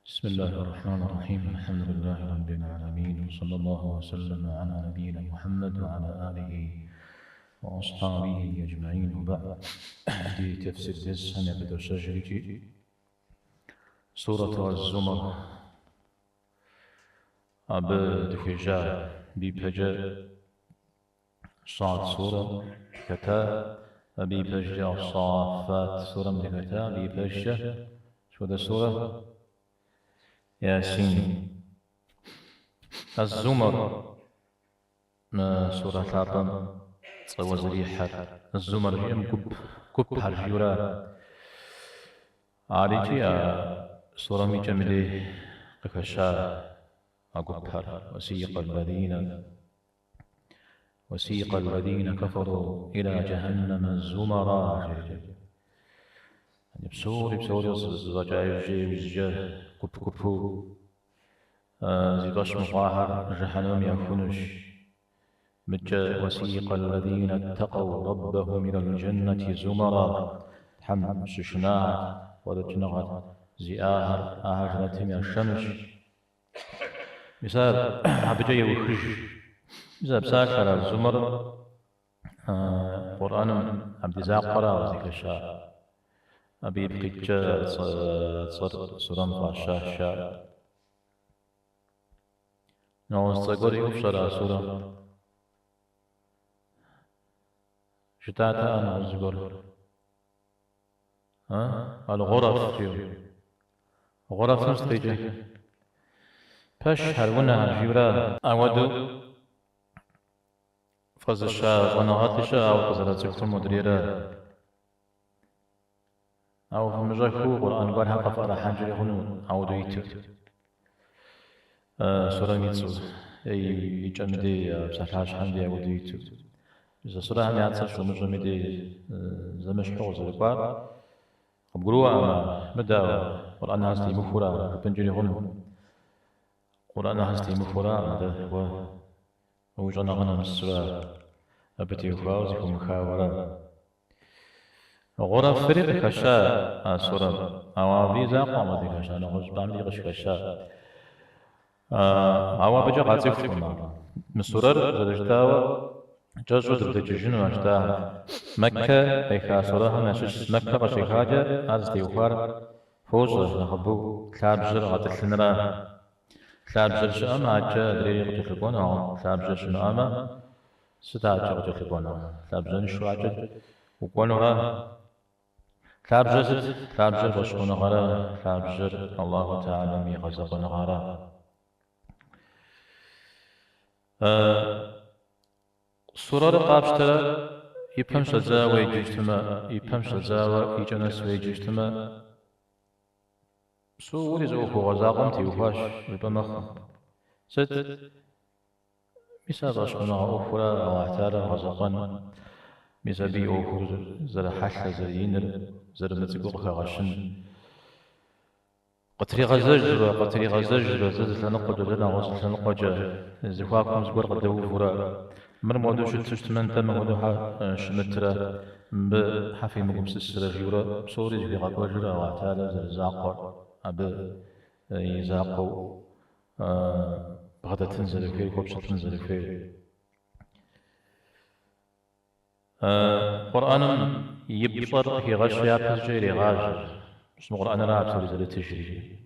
بسم الله الرحمن الرحيم. الحمد لله رب العالمين، وصلى الله وسلم على نبينا محمد وعلى آله وأصحابه أجمعين، وبعد. دي تفسير بس بدر سجري سورة الزمر أب دكجا بيبجا صاد سورة كتا بيبجا صافات سورة مدكتا بيبجا شو ده سورة ياسين. الزمر ما سورة لابم وزري حر الزمر جيم كب حرجورا عارجي سورة ميجمدي قكشا أقب حر وسيق الذين كفروا إلى جهنم زمرا. بسوري زجاج جي كبو زيباش مظاهر جهنم يكونش مجا. وسيق الذين اتقوا ربهم إلى الجنة زمرا حم سشنا ودجنغت زياهر آهرتهم الشمس مثال عبجي وخش مثال بساكر الزمر قرآن عبد زاقرا وزيك الشاء أبي بقجة صرم فاشا نوستقر يفشر سورة شتاتا أنا أزقر الغرف فيه غرف نستيجي باش هرونه هرجيورا أودو فزشا ونغاتشا أو قزرات سيكون مدريرا أو فمجاكو قرآن قرها قفر حاجة يغنو أو دويتو سورة ميتسو أي جمدي بسحاش حمدي أو دويتو إذا سورة هم يعطس ومجمدي زمش حوز الكبار بقولوا مدى قرآن هاستي مفورا بنجري غنو قرآن هاستي مفورا مدى وجانا غنم السورة أبتي وخاوزي ومخاورا غرف فريق كشا سورة أوابي زاق ومدي كشا نغش بعملي غش كشا أوابي جا غاتيف فما مسورر زرجتاوة جزء الدجاجين واشتا مكة إيكا سورة نشش مكة غشي حاجة أزدي وخار فوز نخبو كابجر غاتلنرا كابجر شأم عجا دريري غتلقونا كابجر شنو أما ستا عجا غتلقونا كابجر نشو عجا وقونها كابجر بشكونا غرا كابجر الله تعالى ميغزقنا غرا سورة قابشترا يبهم شزا ويجيجتما يبهم شزا ويجنس ويجيجتما سوري زوكو غزاقم تيوفاش ويبمخ ست مثال باشكونا غوفورا واحتارا غزاقان مثال بي أوفور زر حشا زر ينر زر متقوقها غشن قطري غزاج زد لنقد لنا وصل لنقجا زفاكم زقر قد وفورا من مودو شو تشتمن تم مودو شمترا بحفي مقوم سسر جورا بصوري جبي غاكو جورا وعتالا زرزاقو أب يزاقو بغدا تنزل فيه كوبشة تنزل فيه قرآن يبصر هي غشيا بسجيري غاجر اسمه قرآن راب سوري زل تشري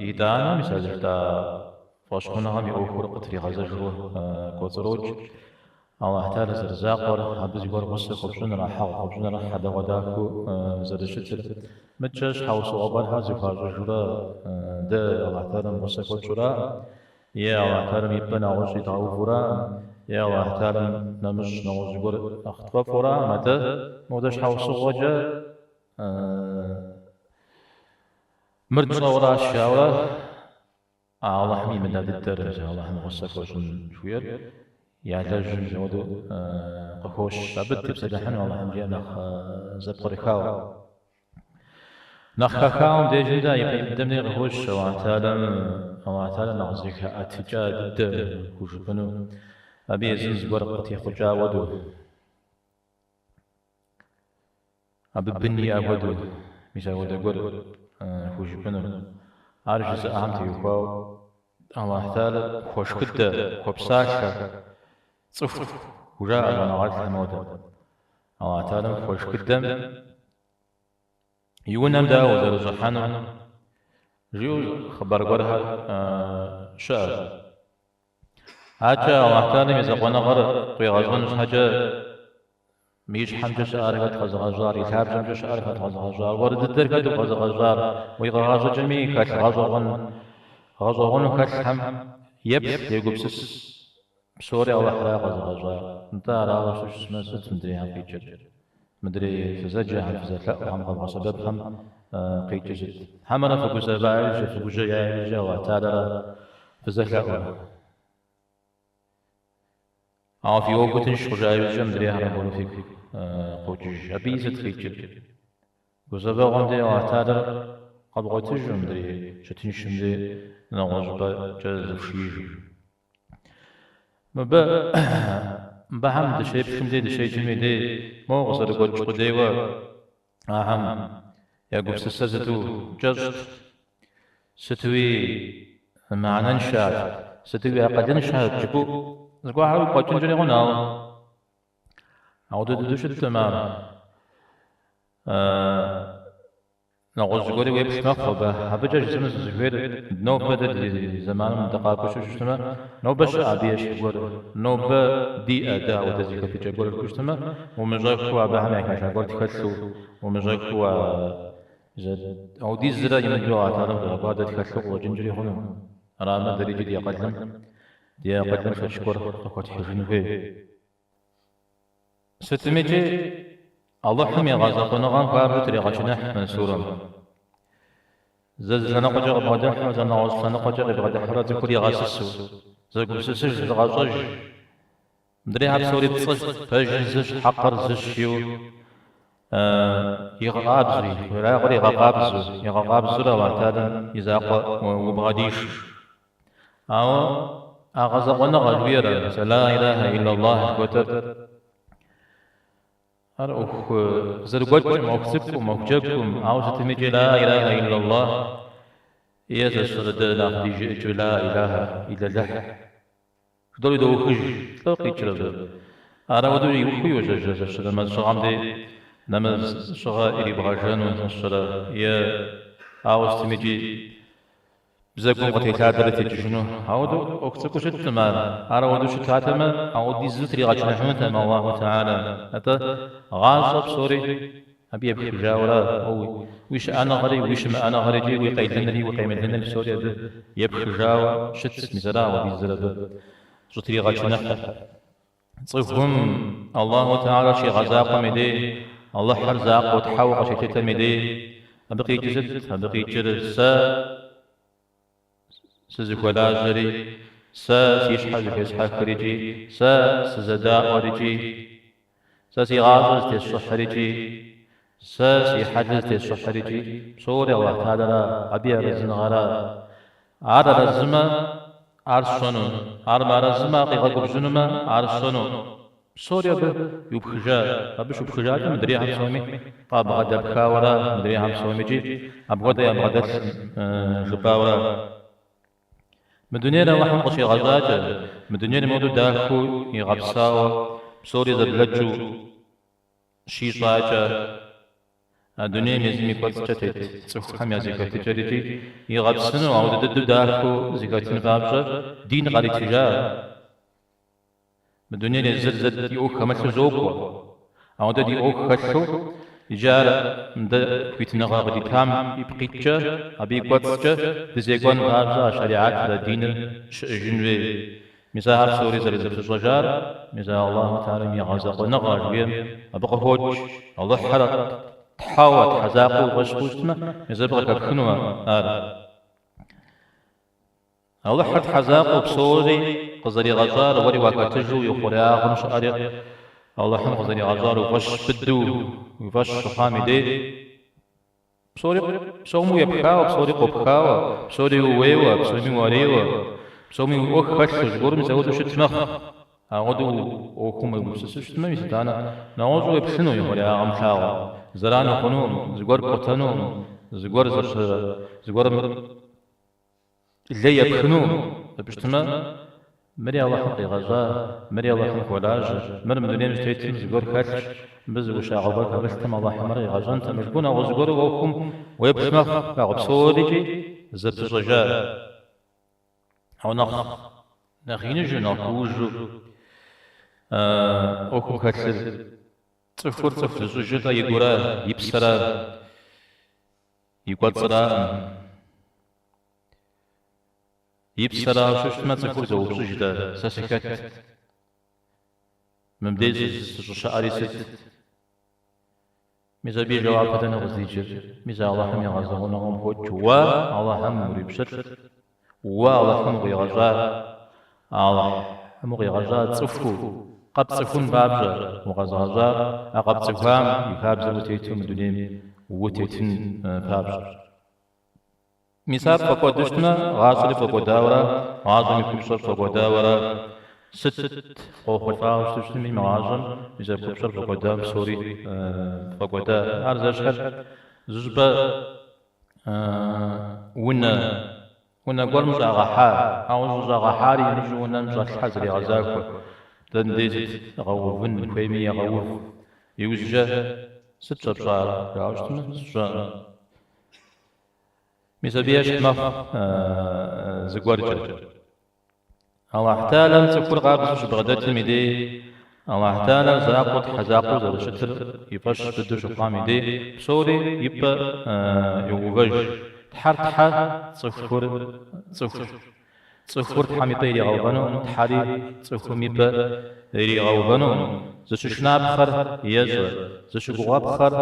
يدانا مثال جدا فاشخونا هم يوفر قطري غزجرو كوزروج الله تعالى زرزاقور حبز يقول غصة خبشنا راح خبشنا راح حدا وداكو زرشتر متجاش حوص وابرها زفاج جرا ده الله تعالى غصة كوشرا يا الله تعالى يبنا وجه تعوفرا يا الله تعالى نمش نوز يقول اختفورا متى مودش حوص وجه مرد صورا الشاورا الله حمي من هذه الدرجة الله حمي غصة كوشن شوير يعتاج جودو قخوش عبد بسدحن والله حمي نخ زبقري خاو نخ خاو ديجن دا يقدمني قخوش وعتالا نغزيك اتجاد كوش بنو أبي يزنز ورقتي خجا ودو أبي بني أودو مثال ودو خوجبنا عارج أهم تيوكو الله تعالى خوش كده خوبساشا صفر وجاء على نغات الموتى الله تعالى خوش كده يونم داود رزحنا جيو خبر قرها شعر هاجا الله تعالى يزقنا غر قيغازون حاجة ميش حمجة شعرها غزغزار يتاب حمجة شعرها غزغزار ورد الدركة غزغزار ويغازو جميع كاش غزغون كاش هم يب يقول سس بسوري الله حلا غزغزار انت على شو اسمه ست مدري هم قيجر مدري فزجة هم فزجة هم غضغ سبب هم قيجر همنا فقوزة باعج فقوزة يعيج وعتادة فزجة في وقت شجاع مدري هم فيك قوجج أبيزت قيجر وزبا غندي وعتادة قد غوتج مدري شتنش مدري نغزبا جازف شيج بهم دشي بكمدي دشي جميدي مو غزر قوج قديوة أهم يقول سسزتو جزت ستوي معنى نشاد ستوي أقد نشاد جبو زقوا حاول قوجن جري غناو عودة دوش التمام نغوز قولي ويبس مخبة هبجا جسم زفير نوبة زمان متقاقش شتما نوبة شعبية شقول نوبة دي أداء وتزيكا في جاقول الكشتما ومجاق هو بهمك شاقول تكتلو ومجاق هو أو دي الزرا يمجلو عطالم قادة تكتلو وجنجري هنو راما دريجي دي أقدم فشكور فقط حجن فيه ستميجي الله حمي غازق ونغان فارجو طريقة شنح منسورا زلزلنا قجا بغدح وزلنا غزلنا قجا بغدح ذكري غاسسو زقو سسج غازج مدري هاب سوري بصج فجزج حقر زشيو يغابزري ولا غري غابزو يغابزو وعتادا يزاق وبغاديش أو أغزق ونغجويرا لا إله إلا الله كتب أروح زرقتكم موكسبكم موكجكم عاوزة تمجي لا إله إلا الله يزسرد لا خديج لا إله إلا الله دولي دو خج تلقي تشرب أنا ودوري يخوي وجزز الشرا ما شغام دي نما شغا إلي بغاجان ونشرا يا عاوز تمجي بزاكم قتي تعدلت جنو عودو أكتكو شتمان عودو شتاتما عودي زتري غاتنا حمتما الله تعالى أتا غاصب سوري أبي بجاورا أو ويش أنا غري ويش ما أنا غري جي ويقيدنني ويقيمدنني بسوري يبخي جاوا شت مثلا ودي زرد زتري غاتنا صفهم الله تعالى شي غزاق مدي الله حرزاق وتحوق شي تتمدي أبقي جزد أبقي جرسا سزك ولا جري سيشحذ يسحق رجي سزداء ورجي سيغاظ تيصح رجي سيحدث تصح رجي صوري الله تعالى أبي رزن غرا عار رزما عرسونو عار ما رزما قيغا قبزنما عرسونو صوري يبخجا أبش يبخجا مدري هم سومي قاب غدا بكاورا مدري هم سومي جي أبغدا يا بغدس جباورا مدنيا واحد قشي غزاجة مدنيا مودو داخو يغبساو بسوري زبلجو شي صاجة الدنيا ميزمي كوتشتت صفحة ميزيكا تجاريتي يغبسنو أو ددو داخو زيكاتين فابجة دين غاري تجار مدنيا نزل يوك مثل زوكو أو ددي يوك كتشو جار مد كويتنا غادي تام يبقيتجا أبي كوتشا دزيكون غابزا شريعات الدين جنوي مثال سوري زرزر الرجال مثال الله تعالى يغزق ونغاج بهم أبقى هوج الله حرق تحاوت حزاقو وشكوشتما مثال بغا كبخنوا الله حرق حزاقو بسوري قزري غزار وري واكتجو يخوريا غنش أريق الله حرق قزري غزار وفش بدو وفش حامدي بسوري بسومو يبكاو بسوري قبكاو بسوري ويوا بسوري مواريوا بسومي وخ خش جورم زودو شتمخ أعودو أوكم المسسوش تمامي ستانا نعوزو يبسنو يقول يا عمشاو زرانو خنوم زغور قطنوم زغور زغور اللي يبخنو بشتما مري الله حقي غزا مري الله حق ولاج مر مدنيا مستيتم زغور كاتش بز وشاغبك بستم الله حمري غزان تمشكون وزغور وكم ويبسمخ باغب سوريجي زبط رجاء او نخينجو نخوجو وكم كاتل صفر زوجتا يغورا يبسرا يقصرا يبسرا ششتما صفر زوجتا ساسكت ممديز شعري ست ميزا بي جواب فتنا غزيجر ميزا الله هم يغزغون هم هوج الله هم مريبشر الله هم غيغزا الله هم غيغزا صفو قد صفون بابجا وغزغزا أقب صفام يخابز وتيتم دونيم وتيتن بابجا ميساب فقو دشتنا غاصل فقو داورا غازم يكبشر فقو داورا ست قوخل فاوش تشتمي مغازم ميزا يكبشر فقو دام سوري فقو دا أرزاشهر زجبا ونا قول مجا غحار أو مجا غحاري نجو ونا مجا الحزري غزاكو دنديت غوفن كويمية غوف يوزجا ست شبشار راوشتنا سجا ميزابياش مخ زقورجا الله تعالى سكر غابز بغداد الميدي الله تعالى زاقط حزاقو زاد شتر يفش بدو شقامي دي بصوري يبقى يوغج تحر صفر تحميطي لي غوبانو تحري صفر ميبا لي غوبانو زشنا بخر يزر زشقوا بخر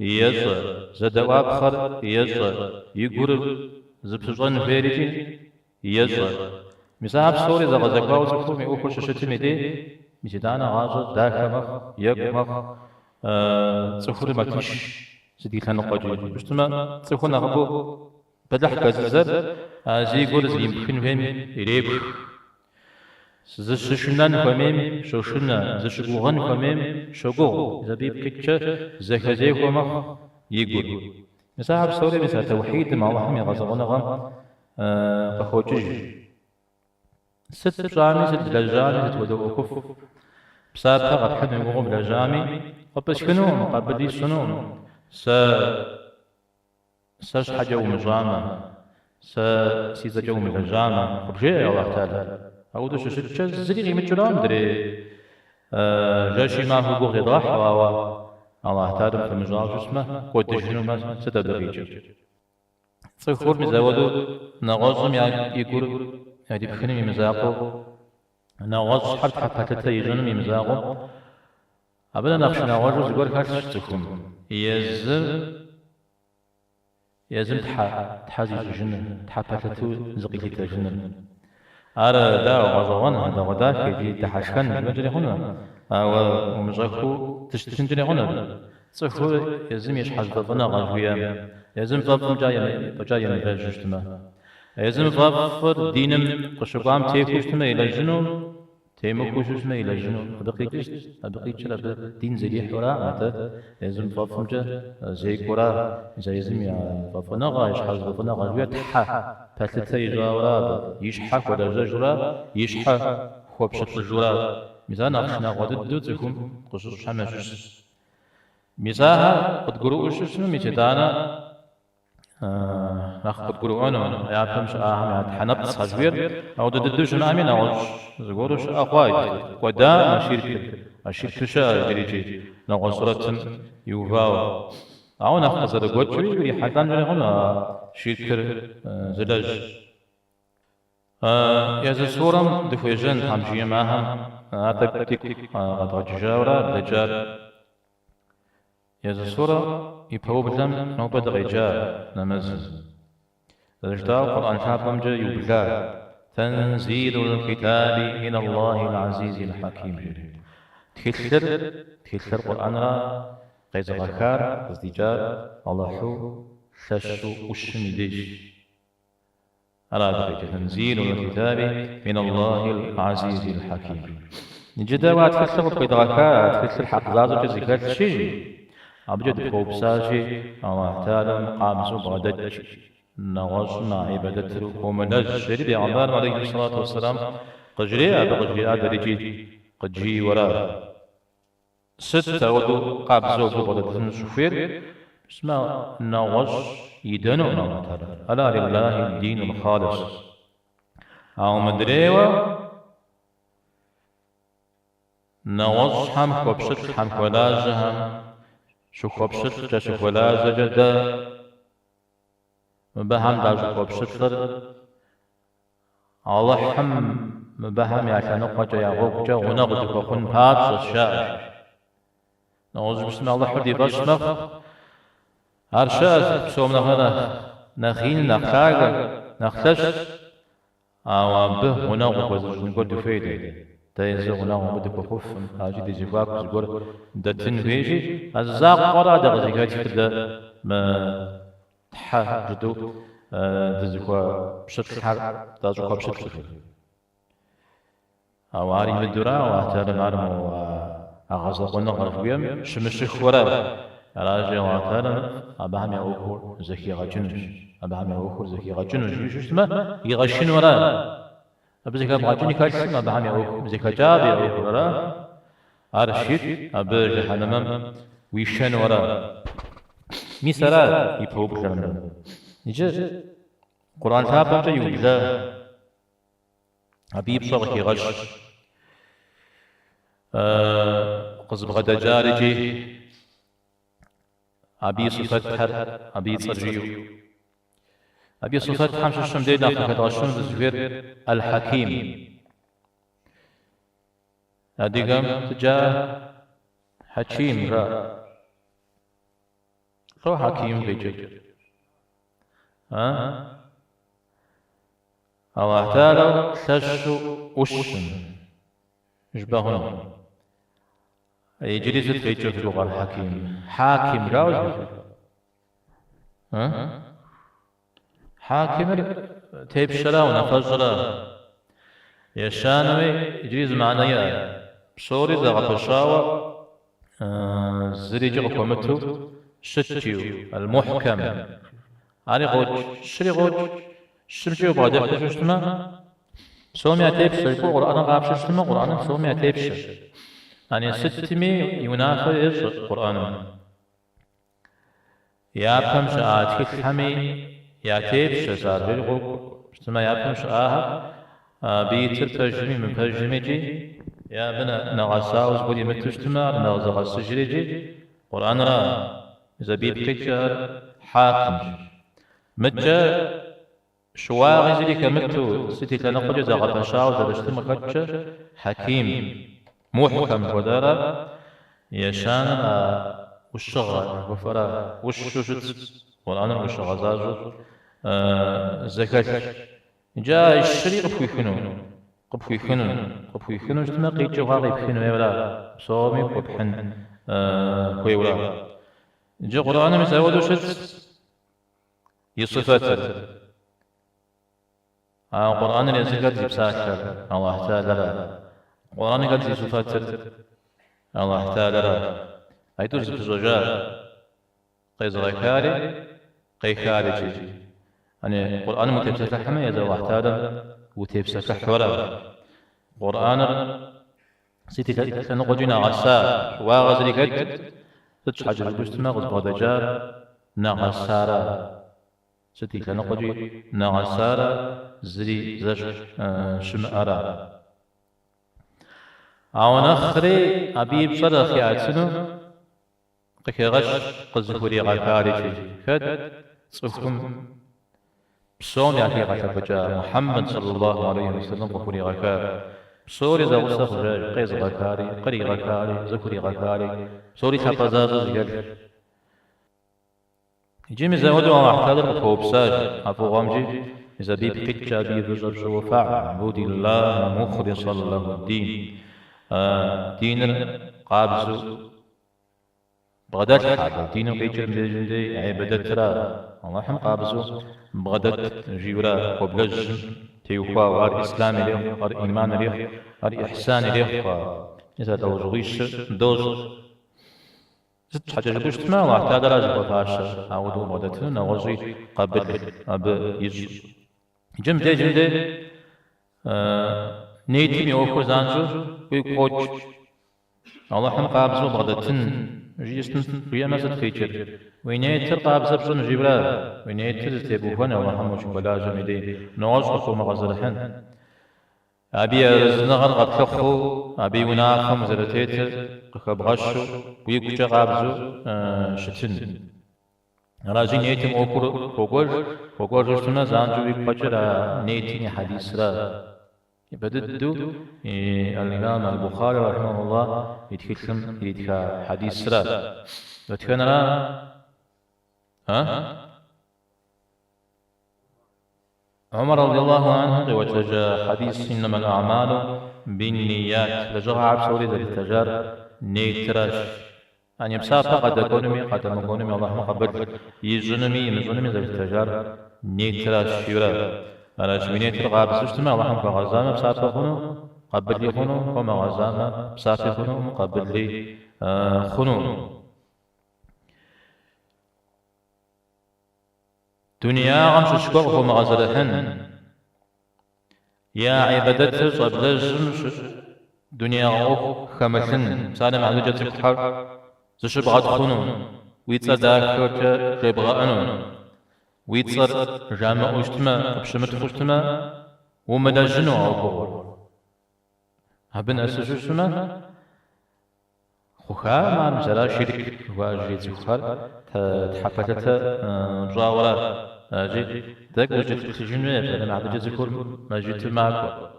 يزر زدوا بخر يزر يقول زبشان فيريجي يزر مسحب سوري زغزقوا زكو مي اوخو ششتمي دي ميدانا غاز داخمخ يقمخ صفر ماكيش زدي كانوا قاجي بشتما صفر نغبو بدح كزر زي يقول زي يمكن فهم يريب زشنان فميم شوشنا زشغوغن فميم شغو زبيب كتشا زكزي ومخ يقول مساحب سوري مسا توحيد مع الله هم يغزغون غم قخوجج ست جامي ست لجامي ست ودو وكف بسابقا قد حد يقوم لجامي قبل شنون قبل دي شنون ساش حاجة ومجامة سيزا جو من الجامة رجاء الله تعالى أودو شو زريغي متجرام دري جاشي ما هو بغي ضاح الله تعالى في مجال جسمه قد تجنو ما ستة دقيقة صفور مزاودو نغازم يقول يعني بخنمي مزاقو نغاز حرف حتى يجنمي مزاقو أبدا نخش نغازو زقور كارتش تكون يزم تحازي جنن تحفتتو زقيتي جنن أرى دا غزوان هذا غدا كي تحشكن مجري هنا أو ومجاكو تشتنجري هنا صفو يزم يشحذ ضفنا غزويا يزم ضف جايا مجاجتما يزم ضف دينم قشقام تيكوشتما إلى جنوب تيمكوش اسمه إلى جنوب أبقيتش لابد دين زي حورا متى يزم فافمجا زي كورا إذا يزم يا فافناغا يشحذ فافناغا جوية تحا فتلتا يجاورا يشحك ولا جاجورا يشحك خوبشت الجورا ميزان أخشنا غادد دو تكون قصص حماش ميزاها قد قروش اسمه ميتدانا قد قرونا يا فمش يا حنبت صجوير أو ددوش نامين أو زغورش أقواي قدا أشير شا دريجي نغصرة يوفاو أو نخذ القوت شوي يري حتى نجنا شير زلاج يا زسورم دفوجن همشي معها أتبتك أتغجاورا دجال يا زسورة يبهو بدم نوبة غيجار نمز الجدار القرآن شابم جا يبلا تنزيل الكتاب من الله العزيز الحكيم تكثر القرآن را قيز غكار ازدجار الله حو ششو وشمديش على ذلك تنزيل الكتاب من الله العزيز الحكيم نجد واتكثر قيد غكار تكثر حق لازم جزيكات شيء أبجد بوبساجي الله تعالى قامز بغدد نواش مع عبادة ومنزل بأعمال عليه الصلاة والسلام قجري بقجري درجي قجي وراء ستة ودو قابزو بغدد الشفير اسمه نواش يدنو الله تعالى ألا لله الدين الخالص أو مدريوة نواش هم كبشت هم كولاجهم شو كبشت شو كولاج جدا مبهم داج كبشت الله حم مبهم يا كنقة يا غوجة ونقد كون بابس الشاش نعوذ بسم الله حدي بسمخ هرشاز بسومنا هنا نخين نخاج نختش أو به ونقد نقول فيدي تيزو ونقد بدك بخوف هاجي دي جفاك زقول دتن فيجي الزاق قرا دغزيكات كده ما تحجدو دزكوا بشكل حق دازكوا بشكل أواري مدورا وأحتال مارمو أغزق ونغرف بيم شمشخ ورا راجع وأحتال أبهم يأوكر زكي غجنش أبهم يأوكر زكي غجنش يشتما يغشن ورا أبزكا غجني كاشتما أبهم يأوكر زكا جاب يأوكر ورا أرشيد أبرج حنمم ويشن ورا مثلا يبوب جرمنا يجي قرآن تابع يوجد أبيب صغكي غش قصب غدا جارجي أبي صفت حر أبي صرجيو أبي صفت حمش الشمدين أخذ غشون بزفير الحكيم أديقام تجا حكيم را رو حكيم بيجي أو احتالوا تشو أشن يشبهون يجري زد في اللغة الحكيم حاكم راوز حاكم تيب شلا ونفجر يشانوي يجري معنايا بصوري ذا غفشاوة زريج غفمتو شتيو المحكم علي غوج شري غوج شرجو بعد ششتما سومي أتيب شركو قرآن غاب ششتما قرآن سومي أتيب شش يعني ستمي ينافي القرآن يا بمش آتيك حمي يا تيب شزار بلغو شتما يا بمش بيتر ترجمي من ترجميجي يا بنا نغساوز بولي متشتما نغزغ السجريجي قرآن را إذا بيبكيك حاكم متى شواغي زي كمتو ستي تنقل زغ بشاو درشتم كتش حكيم محكم ودارا يشان والشغل وفرا وشوشت والآن وشغزاجو زكاة جاء الشريق قبخي خنون جتما قيت جوغاغي بخنو يولا صومي قبحن كويولا جاء قرآن مساودو شت يصفات القرآن اللي قد يبساكر الله تعالى القرآن قد يصفات الله تعالى أي تجد الزوجات قيز غيكاري قيكاري يعني القرآن متبسك حمى يزا الله تعالى وتبسك حورا القرآن سيتي تنقجنا غسار واغزري قد تتحجر الجسمة غزبغدجار نغسارا ستي تنقجي نغسارا زري زش شمأرا أو نخري أبيب صدق يعتنو قكغش قزهوري غفاري فد صفكم بصوم يعني غفا محمد صلى الله عليه وسلم قفوري غفار بصوري زغسخ قيز غفاري قري غفاري زكوري غفاري بصوري تقزاز زيال يجيمي زودو ومحتضر وفوبساج عفو غامجي إذا بيب قتشا بيب رجل وفاع عبود الله مخلصا له الدين دين قابزو بغداد حاجة دين قيتر مجندي عبادة ترى الله حم قابزو بغداد جيورا وبلج تيوفا وار إسلام ليه وار إيمان ليه وار إحسان ليه إذا دوزغيش دوز زدت حاجة جبشتما الله تعالى راجع وفاشا أعوذ مودتنا نغزي قبل أب يج جمدة جمدة نيتي ميوفو زانجو ويقوج الله حم قابزو بغدتن جيستن ويا مسد فيتر وينيتر قابز بزن جبرا وينيتر تبوفنا الله حم وشبلا جمدة نغز قصو مغزرحن أبي زنغر قد خخو أبي وناخم زرتيت قبغشو ويكوشا قابزو شتن راجي نيتم أوكر فوقور رشتنا زانجو بيقبجر نيتني حديث را بددو الإمام البخاري رحمه الله يتكلم حديث را وتكن را عمر رضي الله عنه وتجا حديث إنما الأعمال بالنيات لجغا عبس ولد التجار نيتراش أن يمسافة قد أكونمي قد أكونمي اللهم قبل يزنمي ذا التجار نيتراش يورا أنا جمينيت الغاب سجتما اللهم كغزامة بسافة خنو قبل لي خنو وما غزامة بسافة خنو قبل لي خنو دنيا غمش شكوغ مغزرهن يا عبادت صبلجم دنيا غوخ خمسن سالم على جت الحر زشب غد خنون ويتصر داكوت جبغا انون ويتصر جامع اجتما بشمت خشتما ومدى جنو عبور هبن اسجشما خوخا مع مجرى شرك واجيت الخر تحفتت مجاورة جيت ذاك جيت تجنب فلما عاد جيت كل ما جيت معك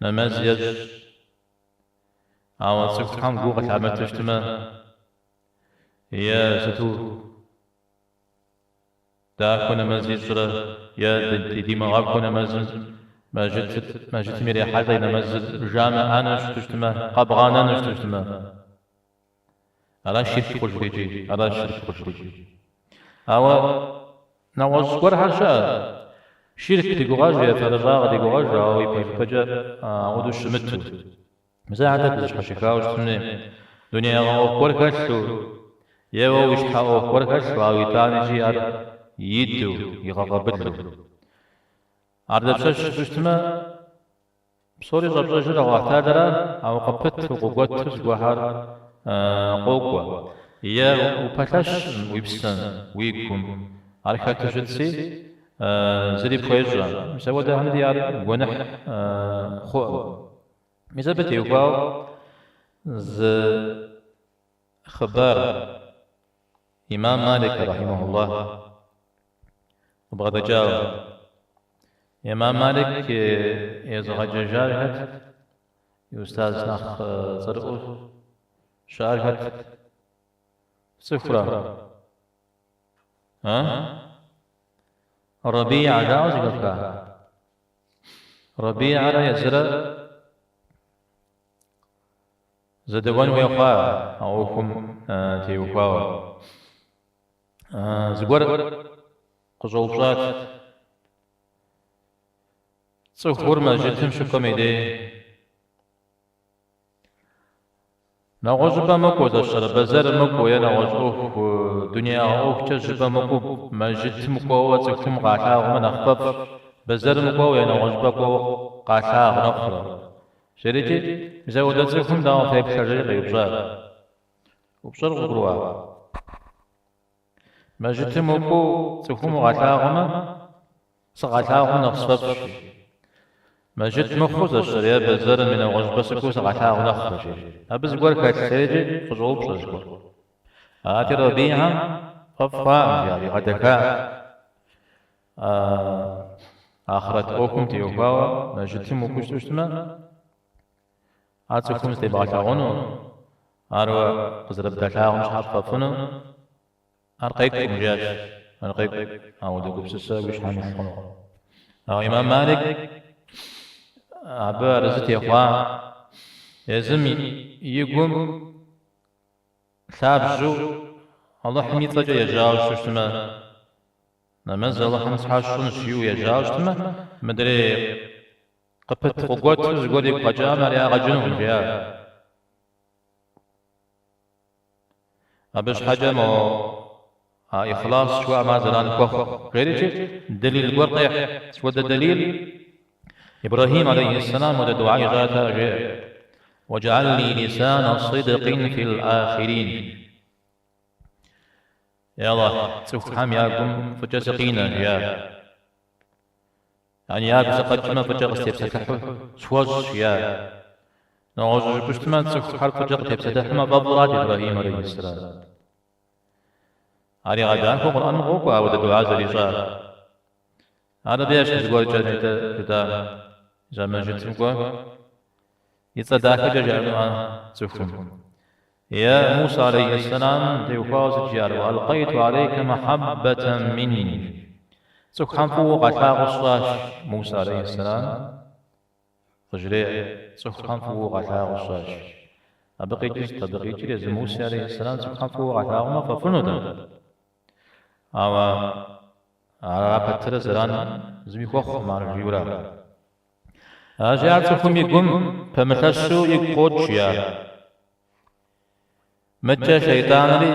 نمازيج أو سبحان جوغة عملت اجتماع يا ستو دا كنا مزيج يا دي ما غاب كنا مزيج ما جيت ميري حدا نمزج جامع أنا اجتماع قبغان أنا اجتماع على شرك خجريجي على شرك خجريجي أو نواز ورها شاء شرك تقواج يا فرزاق تقواج أو يبيفجأ عود الشمتو مساعدة الشخشكاو السنة دنيا غاو وركشو يو وشحاو وركشو أو يتانجي أر يدو يغغبدلو عرض بشش بشتما بصوري زبزجر أو اعتادرا أو قبت وقوتش وهار قوقوا يا وبتاش ويبسن ويكم عركات جنسي زري بخيجا مسوا ده عندي عارف ونح خو مزبتي وقاو ز خبر إمام مالك رحمه الله وبغض جاو إمام مالك يزغج جارهت يستاذ نخ زرقوه شارهت صفرة ربيع جاوز قفكا ربيع يزرع زدوان ويقا أوكم تيوقا زقور قزوبات صفور ما جتهم شكم يدي نغوز بمكو دشر بزر مكو يا نغوز دنيا أوف تجربة مكو ما جتهم قوة تكتم قاعدة ومن أخفف بزر مكو يا نغوز بكو قاعدة ونخرة شريتي إذا ودتكم داو في بشرية يبزر وبشر غروة ما جتهم مكو تكتم قاعدة ومن سقاعدة ونخفف ما جيت مخوز الشريعة بزر من الغجبة سكوس غتاء ونخرج أبز قول كاتسيجي خزوب شجبر آتي ربيعا ففاء يعني غدكاء آخرت أوكم تيوفاوا ما جيت مخوز تشتما آتسكم استيباعتاغنو أروا قزرب دكاغم شحففنو أرقيكم جاش أرقيك أودكم سسا ويشحاني خنو إمام مالك أبا رزت يخوا يزم يقوم ثابجو الله حمي طجا يجاو شوشتما نمز الله حمس حاشون شيو يجاو شتما مدري قبت قوت زقولي قجام عليها غجنون فيها أبش حاجة مو إخلاص شو ما زلان كوخ غير شيء دليل قرطيح شو الدليل إبراهيم عليه السلام وده دعاء ذاته جاء واجعل لي لسان صدق في الآخرين يا الله سبحان ياكم فجسقينا يا يعني يا بسقط فجأة استبسكحه شوز يا نعوذ بشتمان سبحان فجأة استبسكحه بابرات إبراهيم عليه السلام علي غدان فوق القرآن مغوكوا أو الدعاء زريصار هذا بيش تقول جدا زمان جيت تقول يتصدق جاء سفهم يا موسى عليه السلام تيفاز الجار وألقيت عليك محبة مني سبحان فوق أتلاق الصاش موسى عليه السلام فجري سبحان فوق أتلاق الصاش أبقي جيس موسى عليه السلام سبحان فوق أتلاق ما ففنودا أما على بتر زران زمي خوخ مار جيورا أجعل سكم يقوم فمتشو يقود يا متى شيطان لي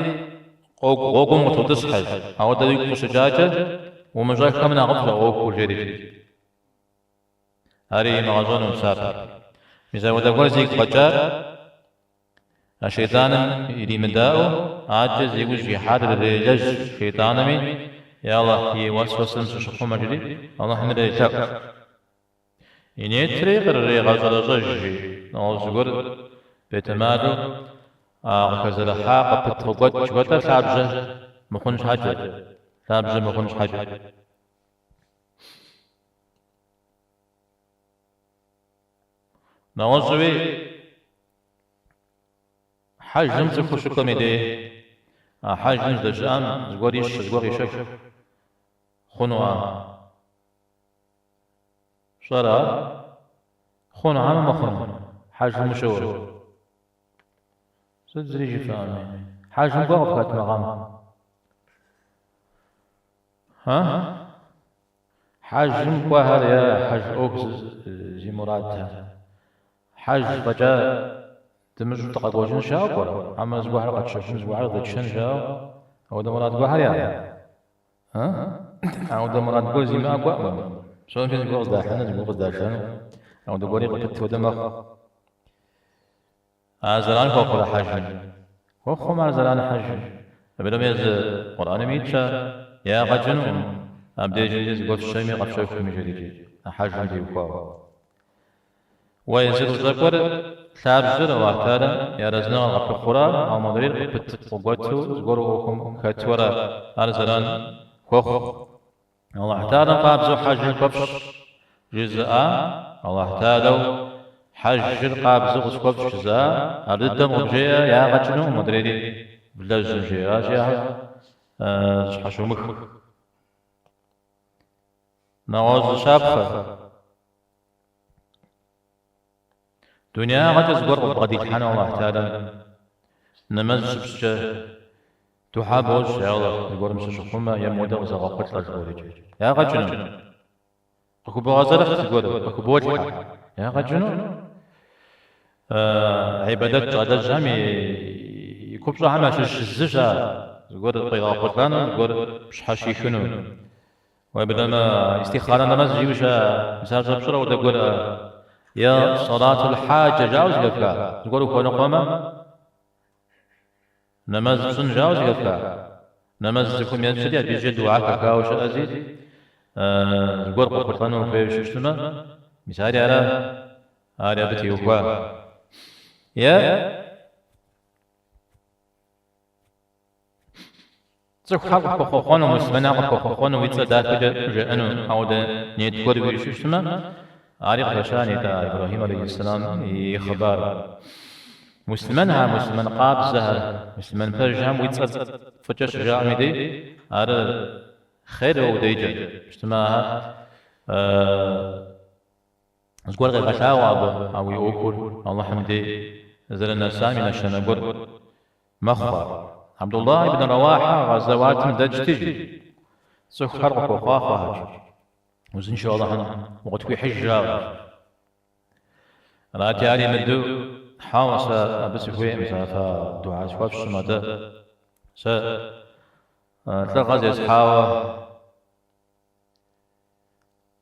قوم متودس حج أو تدرك سجاجة ومجاك من أغفل أو جريج هاري مغازون مسافر مثلا ودقول زيك بجار الشيطان يري مداو عاجز يقول في حال الرجاج شيطان مي يا الله يوسوس نشوفه مجري الله حمد يتاب يعني طريق الرجاج الرجاج نوزغور بيتمادو كذا حاق بتوقت شوتا ثابجه مخونش حاجه ثابجه مخونش حاجه نوزوي حجم زخوش كوميدي حجم دجان زغوريش شك خنوا شرا خنوا ما خنوا حجم مشور سدريجي فاهمي حجم قوقت مقام ها حجم قهر يا حج اوكس زي مرادها حج بجا تمجو تقاقوشن شاو قرا اما زبو حلقة شاشن زبو حلقة شن شاو او ده مراد قهر يا ها او ده مراد قول زي ما قوة شلون في زبو غزدار حنا زبو غزدار شنو او ده قولي قتبت ودمخ زران فوق حجم وخو مع زران حجم فبدو ميز قرآن ميتشا يا غجن أبدي جيز قلت الشيمي قد شوفه مجريجي حجم دي وقاو ويزيد ذكر ثاب زر واحتالا يا رزنا غف القرآن أو مدرير قبت وقوتو زقروكم كتورا أرزران خوخ الله احتالا قابزو حجم كبش جزء الله احتالو حج القابز غسكوب شزا أردم وبجيا يا غجنو مدريدي بلوز جيا جيا حشومك نواز شابخة دنيا غجز قرب غدي حنا الله تعالى نمز بسجا تحابوش يا الله يقول مش شخوما يا مودا غزا قلت لك يا غجنو أكو بغازلك تقول أكو بوجه يا غجنو عبادات غدا جامي يكبر عما الزجا يقول طيغا قرطان يقول مش حاشي شنو ويبدا ما استخارة نماز جيوشا مساجة بشرة وتقول يا صلاة الحاجة جاوز قفكا تقول كون قوما نماز سن جاوز قفكا نماز تكون ينسدي بيجي دعاء كاوش الأزيز يقول قرطان وفي ششتما مثالي على بتي وكوا يا زخ حق خخون مسمنا خخون ويتصدق جأنو أو ده نيتقول ويشوشما عارف رشاني تا إبراهيم عليه السلام يخبر مسلمانها مسلمان قاب زهر مسلمان فرجهم ويتصدق فتش جامي دي على خير وديجة اجتماعها زقول غير غشاوة أو يوكل الله حمدي زلنا سامي نشنا قر مخبر عبد الله بن رواحة غزوات دجتجي سخ خرق وخافها وز إن شاء الله وقت في حجة راتي علي مدو حاوس بس في مسافة دعاء شوف السماء س تلغز يسحاوة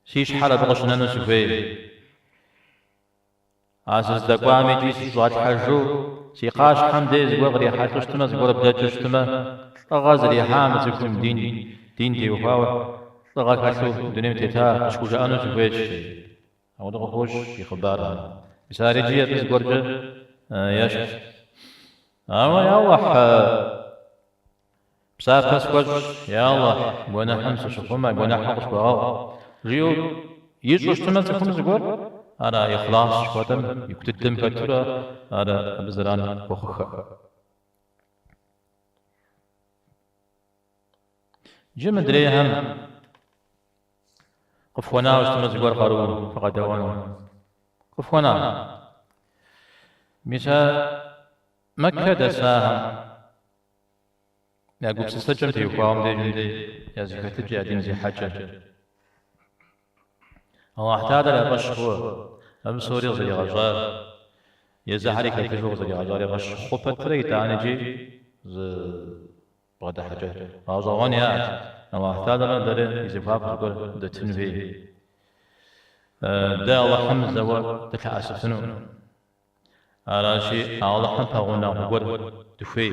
شيش حالة بغشنا نسوي عزز دقوامي جيس زوات حجو سيقاش حمديز وغري حاجتما زغور بدجتما تلغز ريحام زكم دين دي وفاوة تلغز كاسو دنيم تيتا اشكوش انو سويش او دغوش يخبارها بساري جيه تزغورج ياش اما يا الله بسار كسكوش يا الله وانا حمس شكوما وانا حقش بغاو ريو يجوش تمزكم زغور أنا إخلاص شوتم يكتدم كترة أنا بزران بخخ جم دريهم قفونا واستمز غور قارون فقد دوان قفونا مشا مكة دساهم يا قبس سجن تيوقام دي جندي يا زكاة الجادين زي حجة الله احتاج لغشوا أم سوري زي غجار يزحري كتجو زي غجار غش خبت تري تانجي ز بعد حاجة غزوانيات الله احتاج لدري يزفاف تقول دتنفي دا الله حمزة وتكاسفنو على شيء الله حم فغنا وقر دفي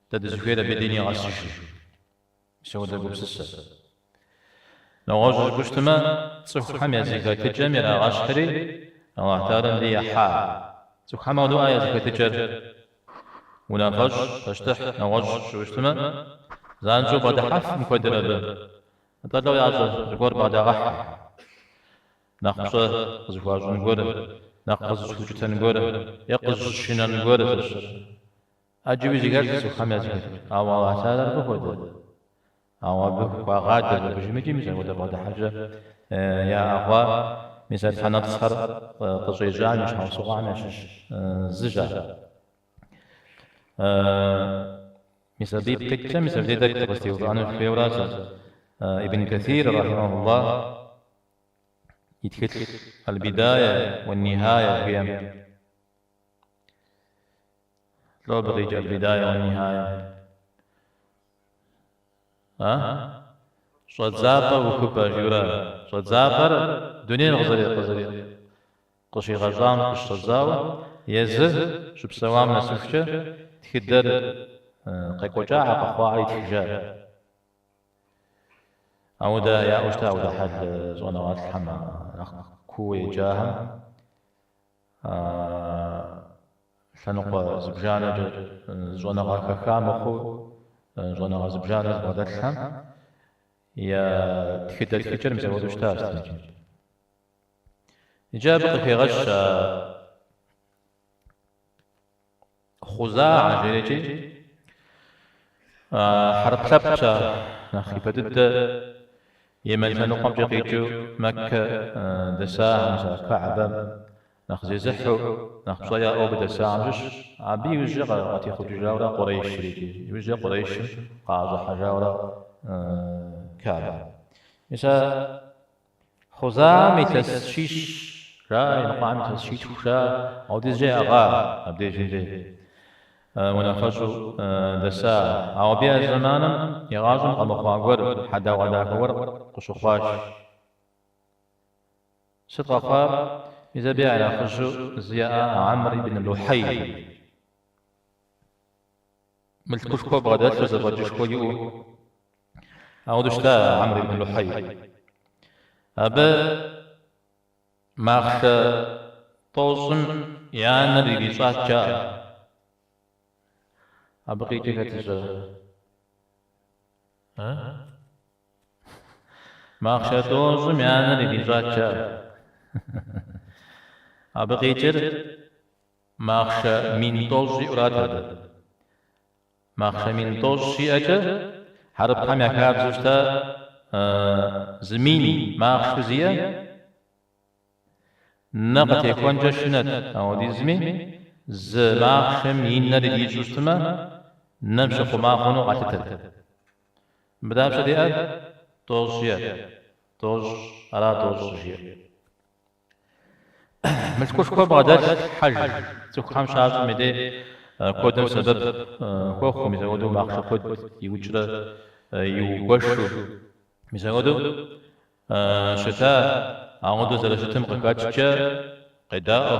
تدزفي بديني غسش شو ده قبسس نواج قشتما تصح حمية زكاة الجميع غاشحري الله تعالى لي حا تصح موضوع آية زكاة الجر ونافج تشتح نواج قشتما زانجو بعد حف مقدر به تلو يعجز زكور بعد غح نقص زواج نقول نقص زوجة نقول يقص شنا نقول أجيب زكاة تصح حمية زكاة الله تعالى بقول أو بغادر بجميع مثل وده بعد حاجة يا أخوة مثل حنتصهر قصيجان مش حوصوغان مش زجا مثل دي بكتة مثل دي دك تغستيوغان في وراسة ابن كثير رحمه الله يتكتل البداية والنهاية في لو بغيج البداية والنهاية صوت زابر وكبر جورا صوت زابر دنيا غزري قشي غزان قش صوت زاوة يزه شو بسوام نسفشة تخدر قيقوجا قخواعي تحجار أو دا يا أشتا أو دا حد زونوات الحمى كوي جاهم شنقى زبجانا زونوات كامخو زونا غزبجانة غدرهم يا تخدر تخجر مزود وشتاش إجابة في غش خزاعة جريجي حرب سبتة نخي بدد يمن فنقم جقيجو مكة دساء مسا كعبة نخزي زحو نخصيا أو بدسانجش عبي يوجد غاتي خجاورا قريش شريكي يوجد قريش قاعدة حجاورا كعبة مسا خزامي تسشيش راي مقام تسشيش خشا أو ديزجي أغا أبدي جنجي ونفجو دساء أو بيا زمانا يغازم قمقواغور حدا وداكور قشخواش صدقا إذا بيع على خشو زياء عمرو بن لحي ملتكشكو بغداد فزبجشكو يو أو دشتا عمرو بن لحي أبا ماخت طوزم يان ريبيصات جا أبقي كتجا ماخت طوزم يان ريبيصات جا أبغيتر ماخش من توزي أرادا ماخش من توزي أجا حرب هم يكاب زوجتا زميني ماخش زيا نقط يكون جشنت أو دي زمين ماخش من نريد زوجتما نمشي قماخونو قاتتل بدأ بشديئة توزيات توز على توزيات ملكوش كو بغداد حج تكو خمس شهر مدي كودم سبب كوخو مزودو ماخش كود يوجر يوغشو مزودو شتاء عودو زل شتم قكاتشا قداءه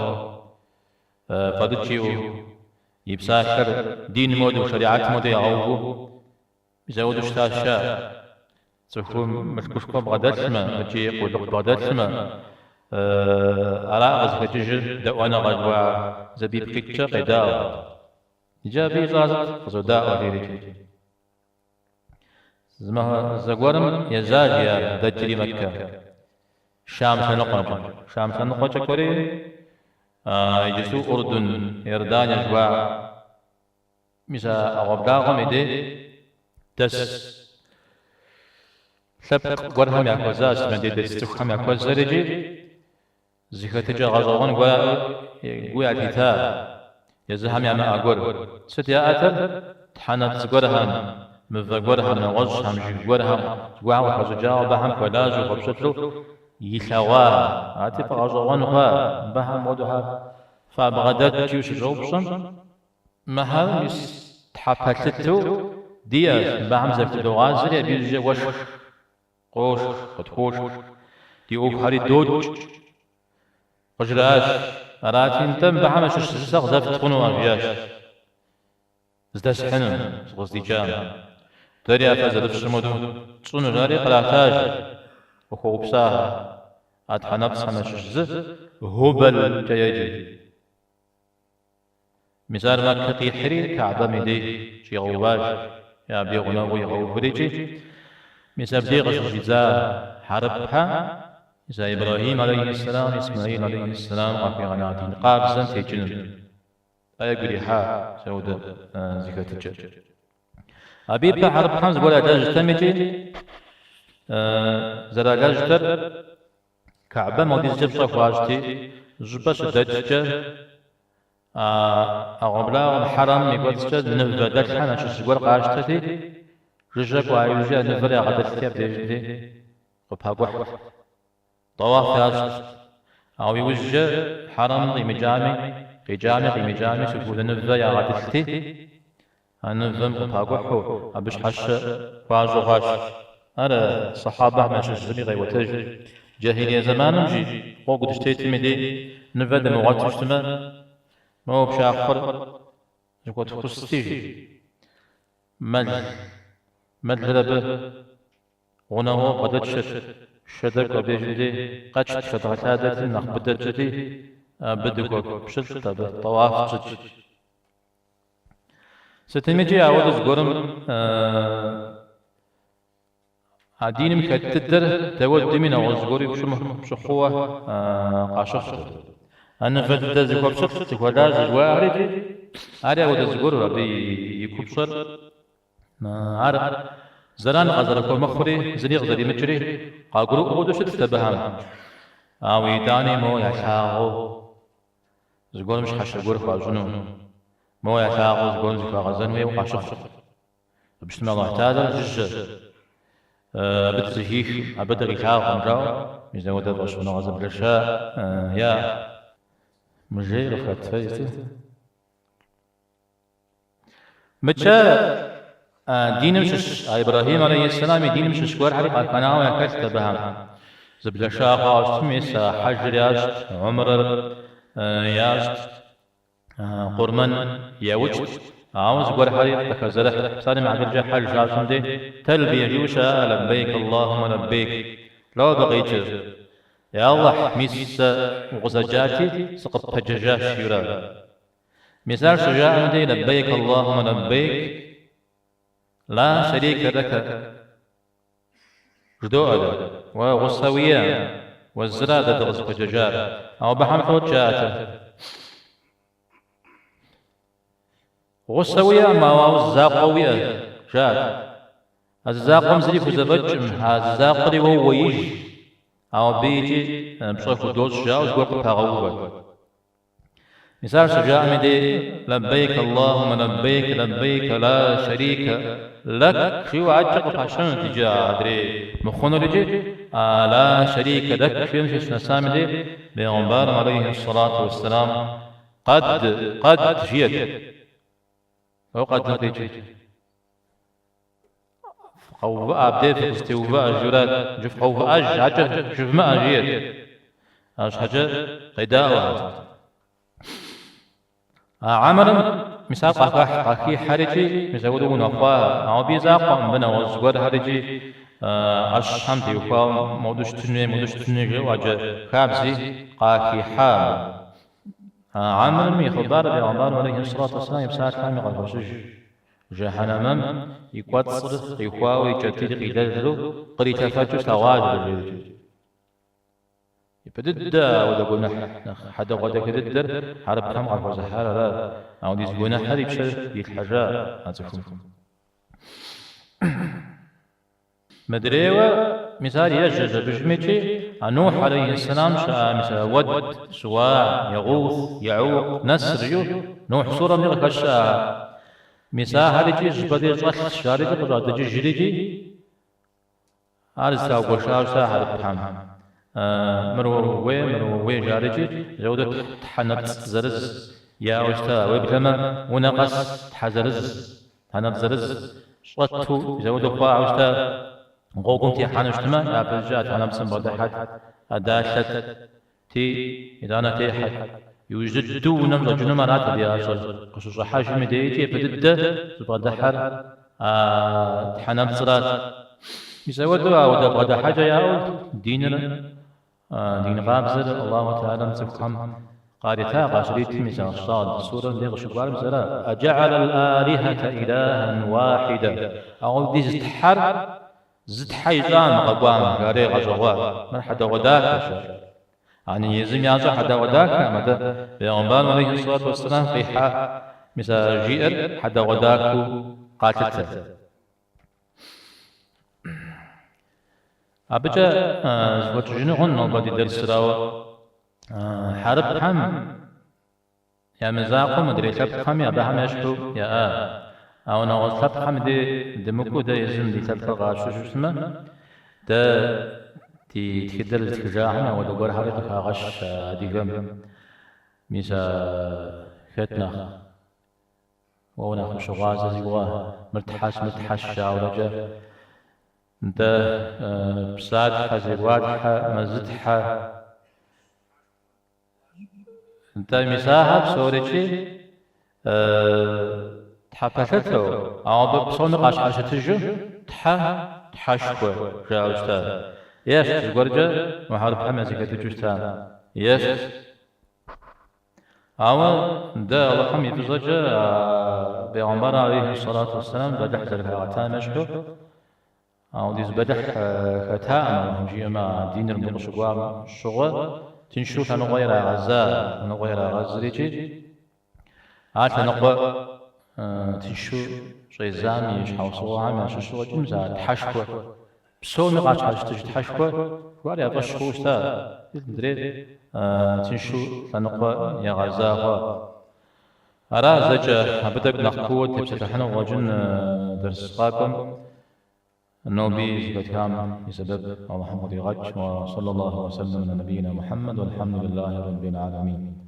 فادوتشيو يبساكر دين مودو شريعات مودو يعوبو مزودو شتاشا تكون مشكوشكو بغداتشما مجي يقول بغداتشما أراغز كتجر دوانا غجوا زبيب كتشا قداء جابي غازت زوداء وغيري زغورم يزاج يا دجري مكة شام سنقج شام سنقج كوري يجسو أردن يردان جوا مسا أغبلاغم إدي دس سبق غورهم يأكوزاس من دي دستوخهم يأكوز زرجي زيختجا غزوان غويا الكتاب يزهم يا ما أقول ست يا أثر تحنت زغورهم مفغورهم نوزهم جغورهم جوا وحزجاو بهم كلاجو وبشتلو يثوا عاتف غزوان غا بهم ودها فبغداد جيوش جوبشن مهر مس تحفلتو دياز بهم زفت دوغازر يبيج وش قوش قدخوش دي أوبهاري دوج قجراش أراتين تم بحمش السساق زفت خنو أرجاش زداس حنم غزدي جام دريا فازل بشمودو تصونو جاري قلاتاج وخو بساها أتحنب سمش الزف هبل جيجي مثال ما كتي حري كعبة مدي شي غواش يا بيغناوي غوفريجي مثال بيغش جزاء حربها إذا إبراهيم عليه السلام إسماعيل عليه السلام في غناتين قابزا تيجنن أيقريحا سودة زكاة الجر أبي بحرب حمز ولا داج تمجي زراجاج تر كعبة مودي زبصة فواجتي زبش دججة أغبلا الحرم يقول سجد نفذ دلحنا شو سجور قاشتتي رجك وعيوجي نفذ غدت كيف ديجدي قبها طواف فاش أو يوجه حرم قيم جامع سكول نفذ يا غدتي نفذ قبها أبش حش واجو غاش أنا صحابة ماشي الزمي غي وتج جاهلية زمان مجي قوق دشتيت مدي نفذ مغات اجتماع ما هو بشاخر يقول تخصتيجي مل هربه غناه قدت شدك وبيجدي قد شدغت هذا نخبت جدي بدك بشد طواف جد ستمجي عاود زغرم عدين مكتدر تود من وزغوري بشخوة قاشخت أنا فدت زغور شخت ولا زغواري أري عاود زغور ربي يكبصر عارف زران غزرك مخري زريق زري مجري قاقرو أودو شد تبهم أوي داني مو يشاغو زغور مش حشغور فاجنو مو يشاغو زغور زكا غزنوي وقاشخ بشتما الله تعالى جج بتزهيش أبدا يشاغو مراو ميزا ودا بشونا غزب لشاء يا مجي رفعت فايتي متشا دين مش إبراهيم عليه السلام دين مش شكور حرق قناة ويكشت بهم زبل شاقة اسميس حجر ياشت عمر ياشت قرمن يوجت عاوز قور حريق تكزلح سالم عبد الجحل جاشم دي تلبي جوشا لبيك اللهم لبيك لو بقيت يا الله ميس غزجاتي سقط فججاش يرى مثال شجاع دي لبيك اللهم لبيك لا شريك لك جدوء وغصوية والزرادة درس فججار أو بحمحوت جاءته غصوية ما هو الزاقوية جاءت الزاقم زريف زبجم الزاقري وهو يجي أو بيجي بصيف دوز جاء وزقوق فغوبة مثال شجاع مدي لبيك اللهم لبيك لبيك لا شريك لك شو عجق فاشن تجا أدري مخونو لجي لا شريك لك في مشي سنسام دي بيغمبار عليه الصلاة والسلام قد جيت وقد نقيج قوة أبديت استوفاء جراد جف قوة حاجة شوف ما أجير حاجة قداء عمر مثال قاكي حرجي مسودون أخواه أو بيزاق بنا وزغر حرجي أشحم تيوكا مودش تنوي واجه خابزي قاكي حام عمر مي خبار بيغمبار عليه الصلاة والسلام يبسات كامي قد جهنم يقصر يخواوي جتير قيدته قري تفاجس تواجد الرجل يبدد ولا قلنا حدا غدا كددر حرب كم غرفة زحارة لا أو ديز قلنا حد يبشر يتحجى أنتكم مدريوة مثال يجز بجمتي نوح عليه السلام شاء مثل ود سواع يغوث يعوق نسر نوح صورة من الكشاء مثال هارجي زبدي صح شارجي قد جريجي أرزا وشاوسا حرب كم مروي جارجي جودة تحنبت زرز يا وشتا ويبلما ونقص تحزرز تحنبت زرز شطو جودة قاع وشتا غوكم تي حانشتما يا بلجات حنبت سنبضحت أداشت تي إذا أنا تي حد يوجد دون رجل مرات بياشر قصص حاجم ديتي بدد زبضحر تحنبت صرات يسودوا ودا بغدا حاجة يا ديننا دين غابزر الله تعالى متفهم قارئتا قاشريت مثال الصاد سورة اللي غشبار بزرا أجعل الآلهة إلها واحدة أو دي زتحر زت حيزان قوام غاري غزوات من حدا غداك يعني يزم يازو حدا غداك مدى بيغنبان عليه الصلاة والسلام قيحا مثال جير حدا غداك قاتلته أبجا وتجنون نوبادي درس راو حرب هم يا مزاقو مدري لب هم يا بهم يشكو يا أو نغل لب هم دي دمكو دا يزم دي تلك غاشو شو اسمه دا تي تكدر التكجاحنا ودور حريقها غش ديقم ميسا فتنا وونا شغازة زيواه مرتحش شاورجة انت بسادحة زيوادحة مزدحة انت مساحة بسوريشي تحفشته او بصوم قاشقاشة تجو تحشكو جاء أستاذ يش تقرجة محارب حمزي كتجوستان يش او ده الله حمي بزجة بيغمبر عليه الصلاة والسلام بدح ذلك الغتان مشكو أو ديز بدح فتاة ما جيما دين المرشقوا الشغل تنشوف أنا غير غزة أنا غير غزريجي عاد نقوى تنشو شيء زامي يشحو صوها من شو جمزة تحشكوا بسوم قاش حاجة تجي تحشكوا واري أبشكوا ستا دريد تنشو نقوى يا غزة أرى زجا بدك نقوى تبسطحنا وجن درس قاكم النوبي زبد كامل بسبب محمد غج وصلى الله وسلم على نبينا محمد والحمد لله رب العالمين.